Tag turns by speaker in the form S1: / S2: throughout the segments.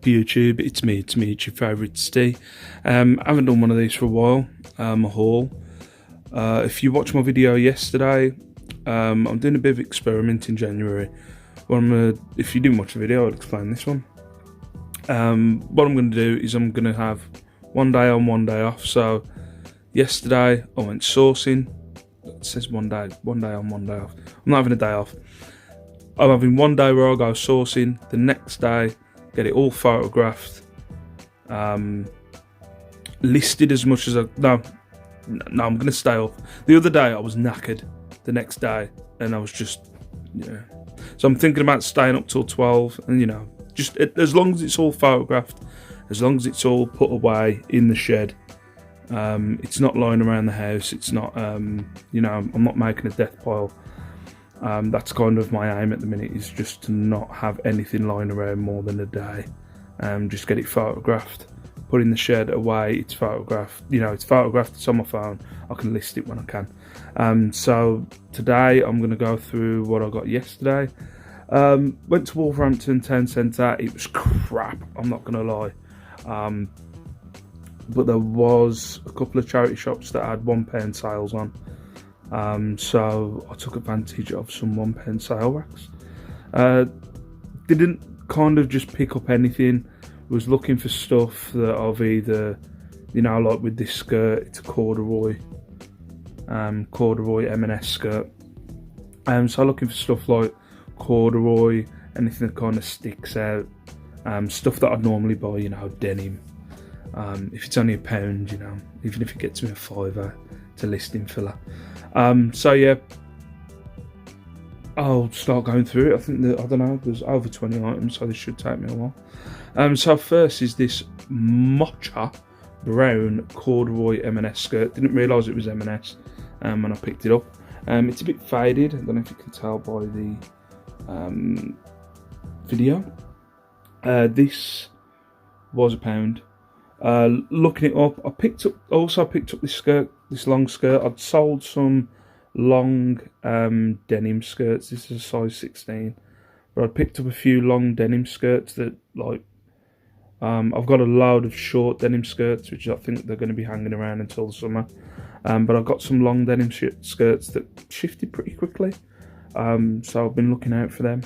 S1: YouTube, it's me, it's your favourite Steve. I haven't done one of these for a while, a haul. If you watched my video yesterday, I'm doing a bit of experiment in January. If you didn't watch the video, I'll explain this one. What I'm going to do is I'm going to have one day on, one day off. So yesterday I went sourcing. It says one day on, one day off. I'm not having a day off. I'm having one day where I go sourcing. The next day, get it all photographed, listed as much as no, I'm going to stay up. The other day I was knackered. The next day, and I was just, So I'm thinking about staying up till 12, and just as long as it's all photographed, as long as it's all put away in the shed. It's not lying around the house. It's not, I'm not making a death pile. That's kind of my aim at the minute, is just to not have anything lying around more than a day. Just get it photographed, put in the shed away. It's photographed. It's photographed. It's on my phone. I can list it when I can. So today I'm going to go through what I got yesterday. Went to Wolverhampton Town Centre. It was crap, I'm not going to lie. But there was a couple of charity shops that had £1 sales on. So I took advantage of some £1 sale racks. Didn't kind of just pick up anything. Was looking for stuff that I've either, like with this skirt, it's a corduroy M&S skirt. So looking for stuff like corduroy, anything that kind of sticks out. Stuff that I'd normally buy, denim. If it's only £1, even if it gets me a £5, it's a listing filler. So yeah, I'll start going through it. I think that, I don't know, there's over 20 items, so this should take me a while. So first is this mocha brown corduroy M&S skirt. Didn't realise it was M&S when I picked it up. It's a bit faded. I don't know if you can tell by the video. This was £1. Looking it up, I also picked up this skirt, this long skirt. I'd sold some long denim skirts. This is a size 16, but I picked up a few long denim skirts that I've got a load of short denim skirts which I think they're going to be hanging around until the summer. But I've got some long denim skirts that shifted pretty quickly. So I've been looking out for them.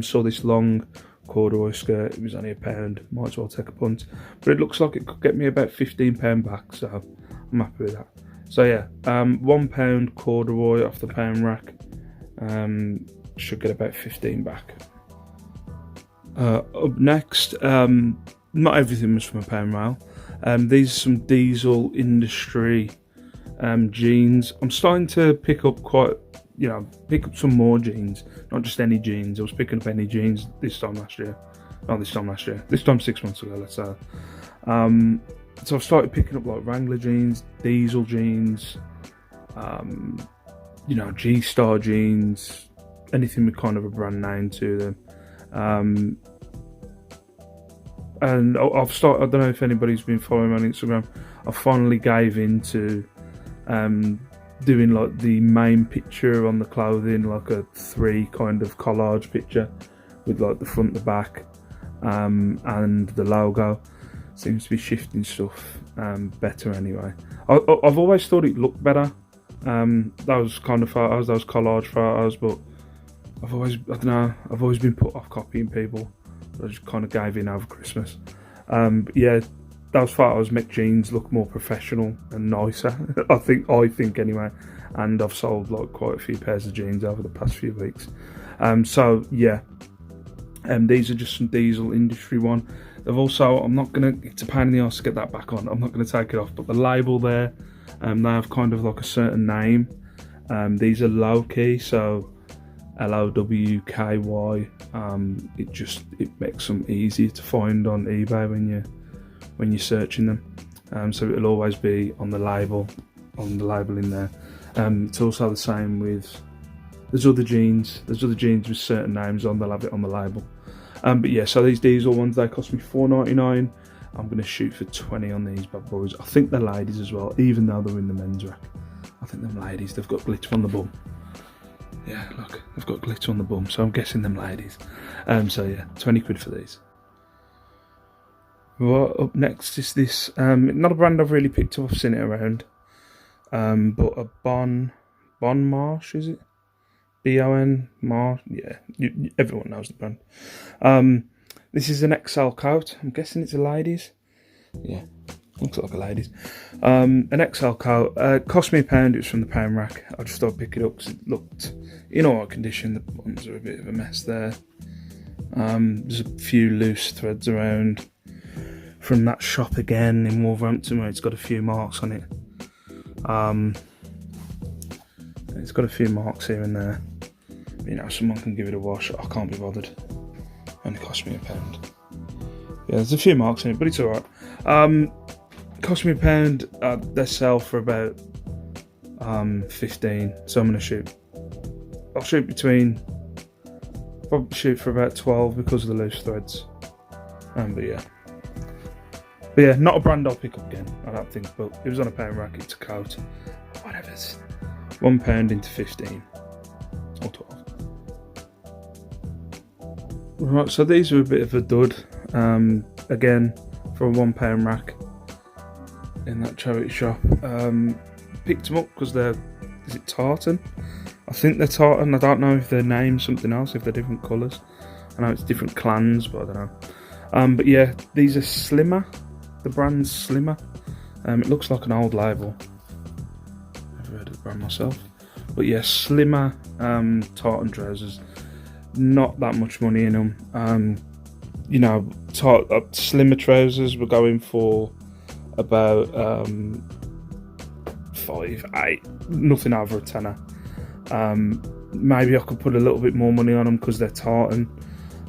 S1: Saw this long corduroy skirt. It was only £1. Might as well take a punt. But it looks like it could get me about £15 back. So I'm happy with that. So yeah, £1 corduroy off the pound rack. Should get about 15 back. Up next, not everything was from a pound rail. These are some Diesel Industry jeans. I'm starting to pick up pick up some more jeans, not just any jeans. I was picking up any jeans this time 6 months ago, let's say. So I've started picking up like Wrangler jeans, Diesel jeans, G-Star jeans, anything with kind of a brand name to them. And I've started, I don't know if anybody's been following me on Instagram, I finally gave in to doing like the main picture on the clothing, like a 3 kind of collage picture with like the front, the back, and the logo. Seems to be shifting stuff better anyway. I've always thought it looked better, those kind of photos, those collage photos, but I've always been put off copying people. I just kind of gave in over Christmas. But yeah, those photos make jeans look more professional and nicer. I think anyway. And I've sold like quite a few pairs of jeans over the past few weeks. So yeah, these are just some Diesel Industry one. They've also, it's a pain in the arse to get that back on. I'm not gonna take it off, but the label there, they have kind of like a certain name. These are low key, so LOWKY. It makes them easier to find on eBay when you're searching them. So it'll always be on the label in there. It's also the same with, there's other jeans with certain names on, they'll have it on the label. But yeah, so these Diesel ones, they cost me $4.99. I'm going to shoot for 20 on these bad boys. I think they're ladies as well, even though they're in the men's rack. I think them ladies, they've got glitter on the bum. Yeah, look, they've got glitter on the bum, so I'm guessing them ladies. So yeah, 20 quid for these. Right, up next is this, not a brand I've really picked up, I've seen it around, but a Bon Marsh, is it? B-O-N Marsh, yeah, everyone knows the brand. This is an XL coat, I'm guessing it's a ladies, yeah, looks like a ladies. An XL coat, cost me £1, it was from the pound rack. I just thought I'd pick it up because it looked in alright condition. The buttons are a bit of a mess there. There's a few loose threads around from that shop again in Wolverhampton where it's got a few marks on it. It's got a few marks here and there. You know, someone can give it a wash. I can't be bothered. Only cost me £1. Yeah, there's a few marks in it, but it's alright. Cost me £1. They sell for about 15, so I'm gonna shoot. I'll shoot probably shoot for about 12 because of the loose threads. But yeah, not a brand I'll pick up again, I don't think, but it was on a pound rack, it's a coat. Whatever, £1 into 15 or 12. Right, so these are a bit of a dud. Again, for a £1 rack in that charity shop. Picked them up because is it tartan? I think they're tartan. I don't know if they're named something else, if they're different colours. I know it's different clans, but I don't know. But yeah, these are Slimmer. The brand's Slimmer. It looks like an old label. Never heard of the brand myself. But yeah, Slimmer tartan trousers. Not that much money in them. You know, slimmer trousers were going for about 5, 8, nothing over a tenner. Maybe I could put a little bit more money on them because they're tartan,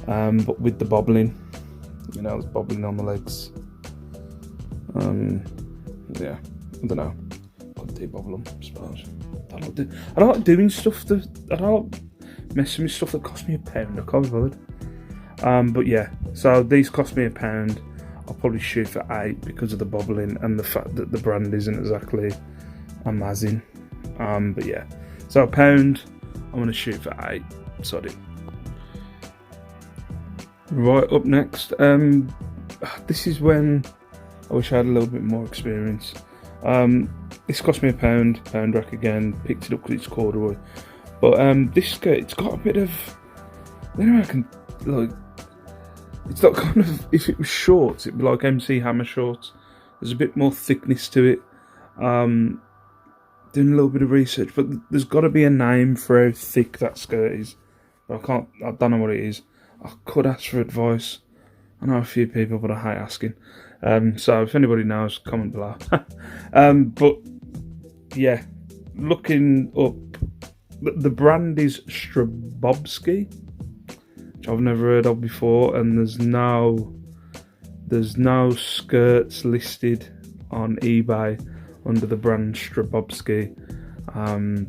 S1: but with the bobbling, you know, it's bobbling on the legs. Yeah, I don't know. Could de-bobble them, I suppose. I don't like doing stuff I don't messing with stuff that cost me £1. I can't be bothered. But yeah, so these cost me £1. I'll probably shoot for 8 because of the bobbling and the fact that the brand isn't exactly amazing. But yeah, so £1, I'm going to shoot for 8. Sorry. Right, up next, this is when I wish I had a little bit more experience. This cost me £1, pound rack again, picked it up because it's corduroy. But this skirt, it's got a bit of, I don't know, I can, like, it's not kind of, if it was shorts, it'd be like MC Hammer shorts. There's a bit more thickness to it. Doing a little bit of research, but there's got to be a name for how thick that skirt is. But I don't know what it is. I could ask for advice. I know a few people, but I hate asking. So if anybody knows, comment below. But yeah, looking up, the brand is Strabobski, which I've never heard of before, and there's no skirts listed on eBay under the brand Strabobski.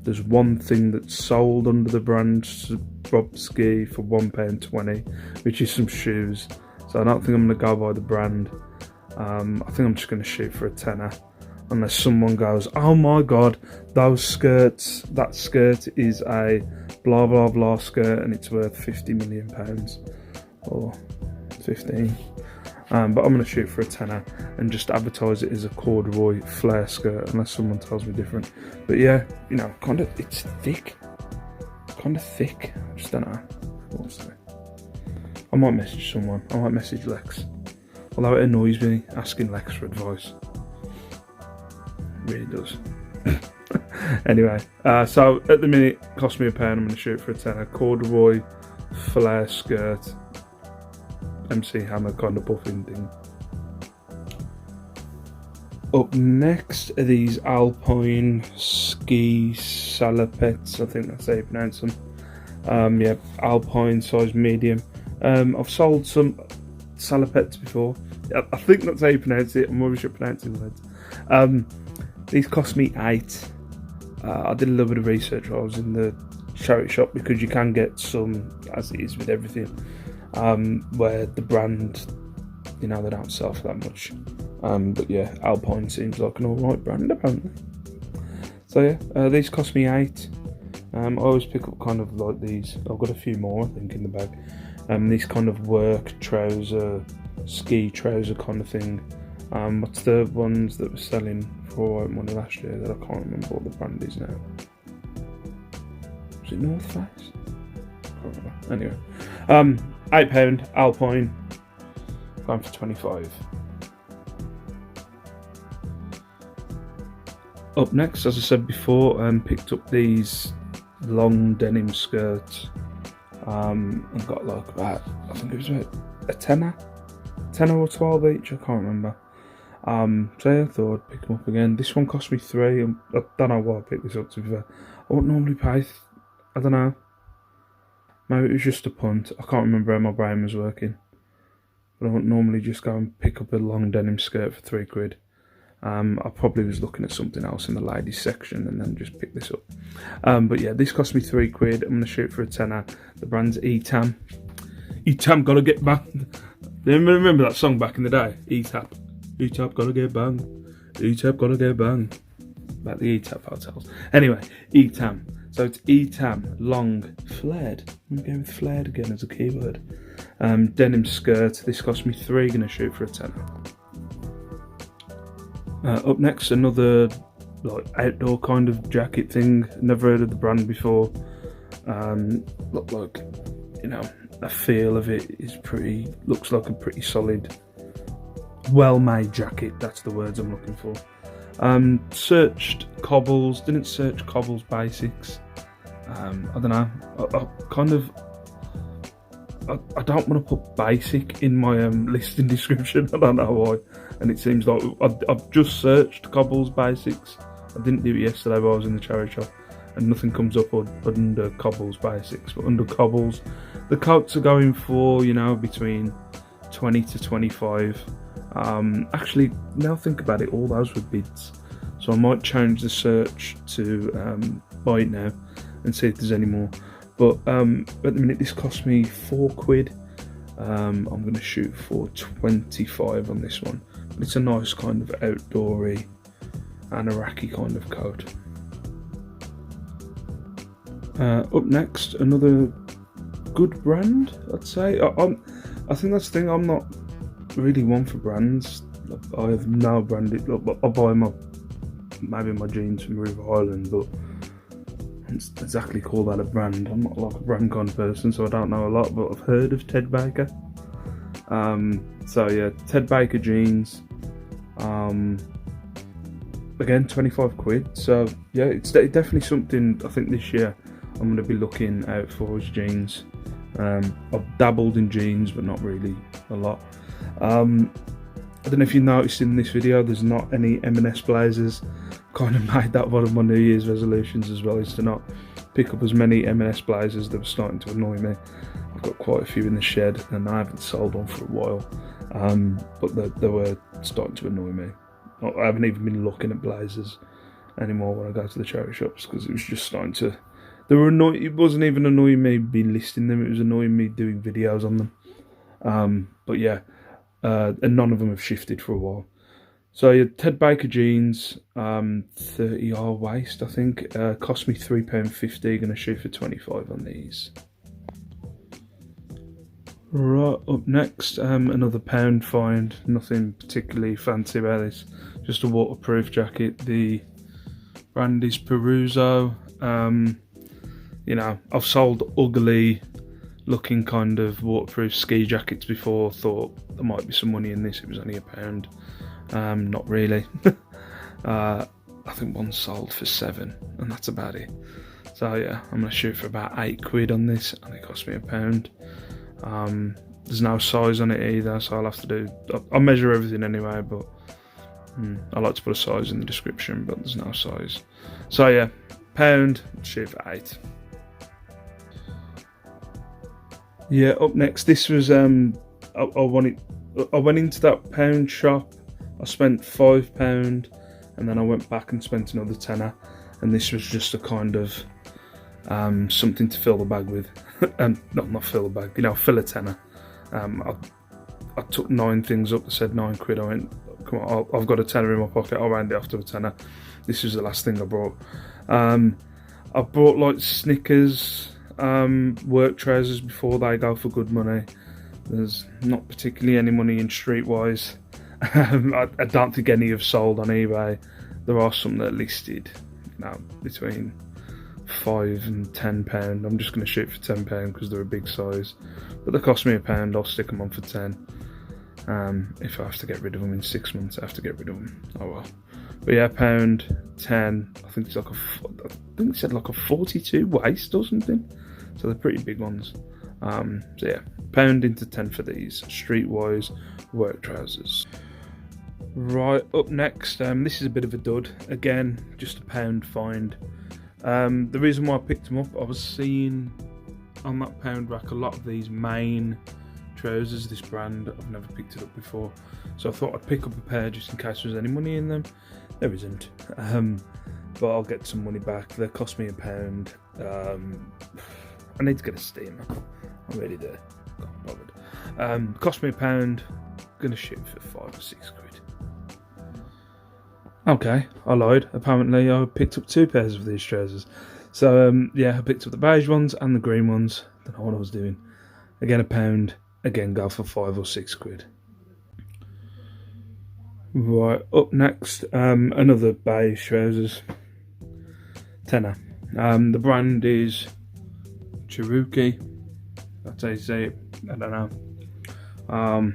S1: There's one thing that's sold under the brand Strabobski for £1.20, which is some shoes. So I don't think I'm going to go by the brand. I think I'm just going to shoot for a tenner, unless someone goes, oh my god, those skirts, that skirt is a blah blah blah skirt and it's worth £50 million or 15. But I'm going to shoot for a tenner and just advertise it as a corduroy flare skirt, unless someone tells me different. But yeah, you know, it's thick, kind of thick. I just don't know what to say. I might message someone. I might message Lex, although it annoys me asking Lex for advice. It really does. Anyway, so at the minute, cost me £1. I'm going to shoot for a tenner. Corduroy flare skirt, MC Hammer kind of buffing thing. Up next are these Alpine ski salopettes. I think that's how you pronounce them. Yeah, Alpine size medium. I've sold some salopettes before. I think that's how you pronounce it. I'm always sure pronouncing words. These cost me £8. I did a little bit of research while I was in the charity shop, because you can get some, as it is with everything, where the brand, you know, they don't sell for that much. But yeah, Alpine seems like an alright brand apparently. So yeah, these cost me £8. I always pick up kind of like these. I've got a few more I think in the bag. These kind of work trouser ski trouser kind of thing. What's the ones that were selling for money last year that I can't remember what the brand is now? Is it North Face? I can't remember. Anyway, £8 Alpine, going for 25. Up next, as I said before, picked up these long denim skirts. And got like about, I think it was about a tenner or 12 each, I can't remember. So yeah, I thought I'd pick them up again. This one cost me £3. I don't know why I picked this up, to be fair. I wouldn't normally pay, I don't know. Maybe it was just a punt. I can't remember how my brain was working. But I wouldn't normally just go and pick up a long denim skirt for £3. I probably was looking at something else in the ladies section and then just picked this up. But yeah, this cost me £3. I'm going to shoot for a tenner. The brand's ETAM. ETAM gotta get bang. Remember that song back in the day? ETAP. ETAP gotta get bang. ETAP gotta get bang. About the ETAP hotels. Anyway, ETAM. So it's ETAM long flared. I'm going with flared again as a keyword. Denim skirt. This cost me £3. Going to shoot for a tenner. Up next, another like outdoor kind of jacket thing. Never heard of the brand before. Look like, you know, the feel of it is looks like a pretty solid, well-made jacket. That's the words I'm looking for. Searched Cobbles, didn't search Cobbles Basics. I don't know. I don't want to put basic in my listing description. I don't know why. And it seems like I've just searched Cobbles Basics. I didn't do it yesterday while I was in the charity shop, and nothing comes up under Cobbles Basics. But under Cobbles, the coats are going for, you know, between 20 to 25. Actually, now think about it, all those were bids. So I might change the search to buy it now and see if there's any more. But at the minute, this cost me £4. I'm going to shoot for 25 on this one. But it's a nice kind of outdoory, Anaraki kind of coat. Up next, another good brand, I'd say. I think that's the thing, I'm not really one for brands. I have now branded. I buy maybe my jeans from River Island, but I don't exactly call that a brand. I'm not like a brand kind of person, so I don't know a lot, but I've heard of Ted Baker. So yeah, Ted Baker jeans. Again, £25. So yeah, it's definitely something I think this year I'm going to be looking out for is jeans. I've dabbled in jeans, but not really a lot. I don't know if you noticed in this video, there's not any M&S blazers. Kind of made that one of my New Year's resolutions as well, is to not pick up as many M&S blazers that were starting to annoy me. I've got quite a few in the shed and I haven't sold one for a while, but they were starting to annoy me. I haven't even been looking at blazers anymore when I go to the charity shops, because it was just starting to... It wasn't even annoying me being listing them, it was annoying me doing videos on them. But yeah, and none of them have shifted for a while. So yeah, Ted Baker jeans, 30R waist, I think. Cost me £3.50. Gonna shoot for 25 on these. Right, up next, another pound find. Nothing particularly fancy about this. Just a waterproof jacket. The brand is Peruso. You know, I've sold ugly looking kind of waterproof ski jackets before. Thought there might be some money in this. It was only £1. Not really. I think one sold for £7, and that's about it. So yeah, I'm gonna shoot for about £8 on this, and it cost me £1. There's no size on it either, so I'll have to do... I'll measure everything anyway, but I like to put a size in the description, but there's no size. So yeah, £1, shoot for £8. Yeah, up next, this was I went into that pound shop. I spent £5, and then I went back and spent another tenner, and this was just a kind of something to fill the bag with. And not fill the bag, you know, fill a tenner. I took 9 things up that said £9. I went, come on, I've got a tenner in my pocket, I'll round it off to a tenner. This was the last thing I brought. I brought like Snickers work trousers before they go for good money. There's not particularly any money in Streetwise. I don't think any have sold on eBay. There are some that are listed, between £5 and £10. I'm just going to shoot for £10 because they're a big size. But they cost me £1. I'll stick them on for 10. If I have to get rid of them in 6 months, I have to get rid of them. Oh well. But yeah, £1.10. I think it's it said like a 42 waist or something. So they're pretty big ones. So yeah, £1 into 10 for these Streetwise work trousers. Right, up next, this is a bit of a dud. Again, just a £1 find. The reason why I picked them up, I was seeing on that pound rack a lot of these main trousers, this brand. I've never picked it up before, so I thought I'd pick up a pair just in case there's any money in them. There isn't, but I'll get some money back. They cost me £1. I need to get a steamer. I'm ready there. Not bothered. Cost me £1. Gonna ship for 5 or 6 quid. Okay, I lied. Apparently, I picked up 2 pairs of these trousers. So yeah, I picked up the beige ones and the green ones. Don't know what I was doing. Again, £1. Again, go for 5 or 6 quid. Right, up next, another beige trousers. Tenner. The brand is Cherokee. That's how you say it. I don't know.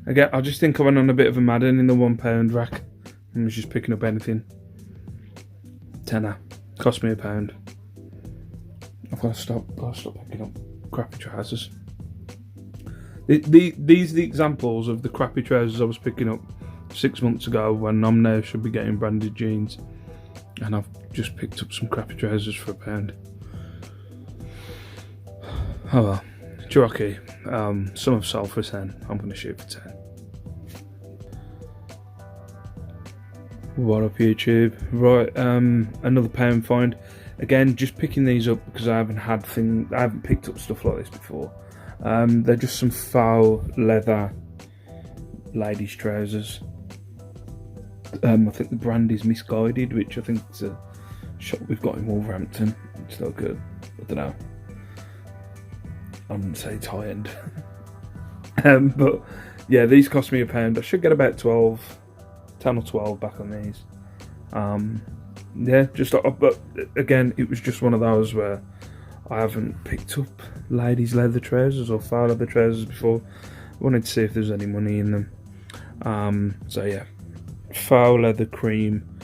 S1: Again, I just think I went on a bit of a Madden in the £1 rack and was just picking up anything. Tenner. Cost me £1. I've got to stop picking up crappy trousers. These are the examples of the crappy trousers I was picking up 6 months ago when I'm now should be getting branded jeans. And I've just picked up some crappy trousers for £1. Oh well. Cherokee. Some have sold for 10. I'm going to shoot for 10. What up, YouTube? Right, another £1 find. Again, just picking these up because I haven't picked up stuff like this before. They're just some foul leather ladies' trousers. I think the brand is Misguided, which I think is a shop we've got in Wolverhampton. It's not good. I don't know. I wouldn't say it's high end. But yeah, these cost me £1. I should get about 10 or 12 back on these. Yeah, but again, it was just one of those where I haven't picked up ladies' leather trousers or foul leather trousers before. I wanted to see if there's any money in them. So yeah, foul leather cream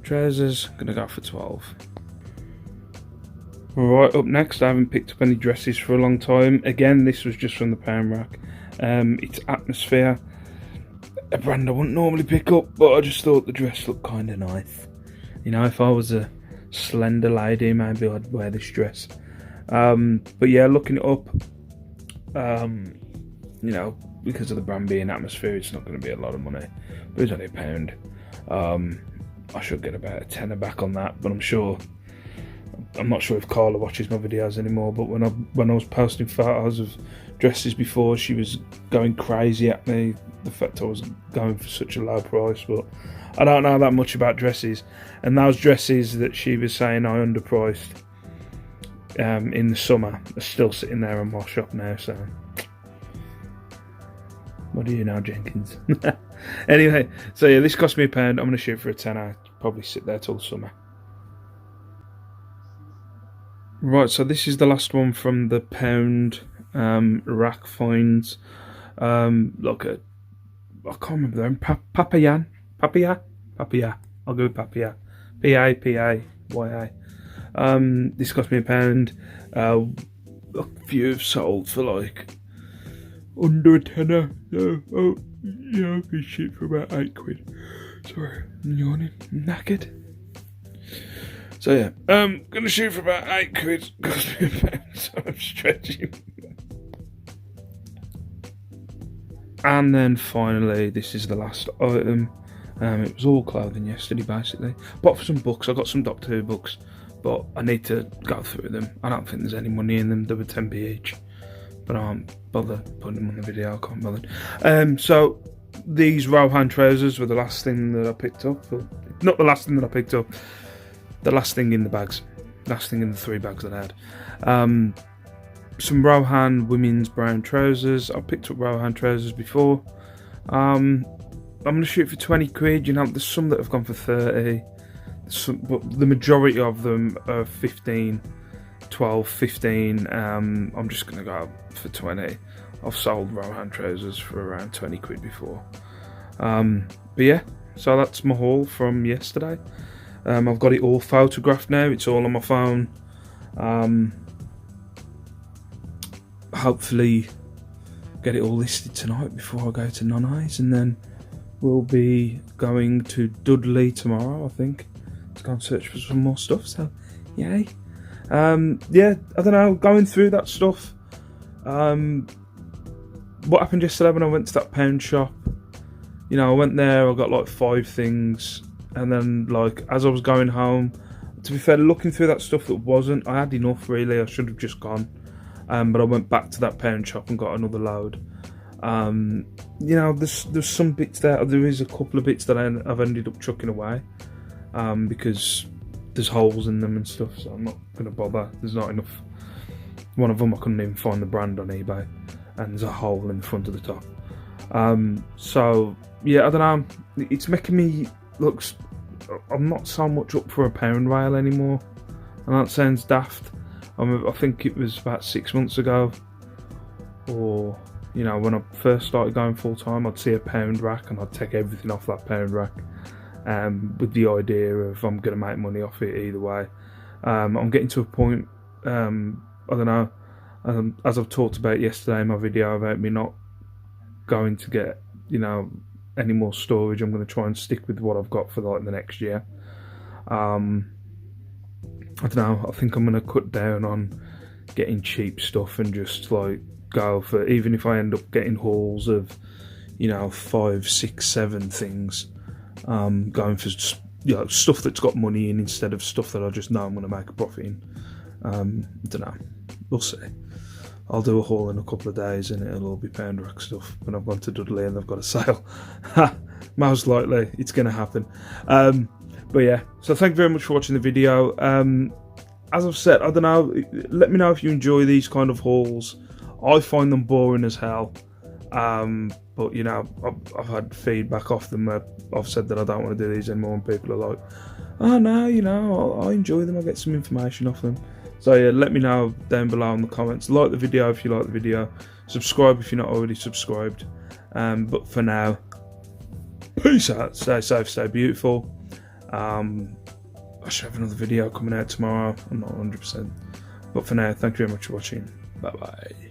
S1: trousers, gonna go for 12. Right, up next, I haven't picked up any dresses for a long time. Again, this was just from the £1 rack. It's Atmosphere, a brand I wouldn't normally pick up, but I just thought the dress looked kind of nice. You know, if I was a slender lady, maybe I'd wear this dress. But yeah, looking it up, you know, because of the brand being Atmosphere, it's not going to be a lot of money. But it's only £1. I should get about a tenner back on that, but I'm not sure if Carla watches my videos anymore, but when I was posting photos of dresses before, she was going crazy at me, the fact I was going for such a low price. But I don't know that much about dresses, and those dresses that she was saying I underpriced in the summer are still sitting there in my shop now, so what do you know, Jenkins? Anyway, so yeah, this cost me £1. I'm going to shoot for a tenner. Probably sit there till summer. Right, so this is the last one from the £1 rack finds. Look at, I can't remember them. Papaya. I'll go with Papaya. Papaya. This cost me £1. A few have sold for like under a tenner. So, I can shit for about 8 quid. Sorry, I'm yawning. I'm knackered. So yeah, gonna shoot for about 8 quid. Cost me £1, so I'm stretching. And then finally, this is the last item. It was all clothing yesterday, basically. Bought for some books. I got some Doctor Who books, but I need to go through them. I don't think there's any money in them. They were 10p each, but I won't bother putting them on the video. I can't bother. So these Rohan trousers were the last thing that I picked up. Not the last thing that I picked up. The last thing in the bags. Last thing in the 3 bags that I had. some Rohan women's brown trousers. I picked up Rohan trousers before. I'm going to shoot for 20 quid. You know, there's some that have gone for 30. But the majority of them are 15, 12, 15. I'm just going to go for 20. I've sold Rohan trousers for around 20 quid before. But yeah, so that's my haul from yesterday. I've got it all photographed now. It's all on my phone. Hopefully get it all listed tonight before I go to Nonai's, and then we'll be going to Dudley tomorrow, I think, to go and search for some more stuff. So yay. Yeah, I don't know, going through that stuff. What happened yesterday when I went to that pound shop, you know, I went there, I got like 5 things, and then like as I was going home, to be fair, looking through that stuff that wasn't, I had enough really. I should have just gone, but I went back to that pound shop and got another load. You know, there's some bits there. There is a couple of bits that I've ended up chucking away, because there's holes in them and stuff, so I'm not going to bother. There's not enough. One of them I couldn't even find the brand on eBay, and there's a hole in the front of the top. So yeah, I don't know, it's making me look, I'm not so much up for a pound rail anymore, and that sounds daft. I think it was about 6 months ago, or you know, when I first started going full time, I'd see a pound rack and I'd take everything off that pound rack, with the idea of I'm going to make money off it either way. I'm getting to a point, I don't know, as I've talked about yesterday in my video about me not going to get, you know, any more storage. I'm going to try and stick with what I've got for like the next year. I don't know, I think I'm going to cut down on getting cheap stuff and just like go for, even if I end up getting hauls of, you know, 5, 6, 7 things, going for, you know, stuff that's got money in instead of stuff that I just know I'm going to make a profit in. I don't know, we'll see. I'll do a haul in a couple of days and it'll all be pound rack stuff when I've gone to Dudley and they've got a sale. Most likely it's going to happen. But yeah, so thank you very much for watching the video. As I've said, I don't know, let me know if you enjoy these kind of hauls. I find them boring as hell. But you know, I've had feedback off them where I've said that I don't want to do these anymore, and people are like, oh no, you know, I enjoy them, I get some information off them. So yeah, let me know down below in the comments. Like the video if you like the video. Subscribe if you're not already subscribed. But for now, peace out. Stay safe, stay beautiful. I should have another video coming out tomorrow. I'm not 100%. But for now, thank you very much for watching. Bye bye.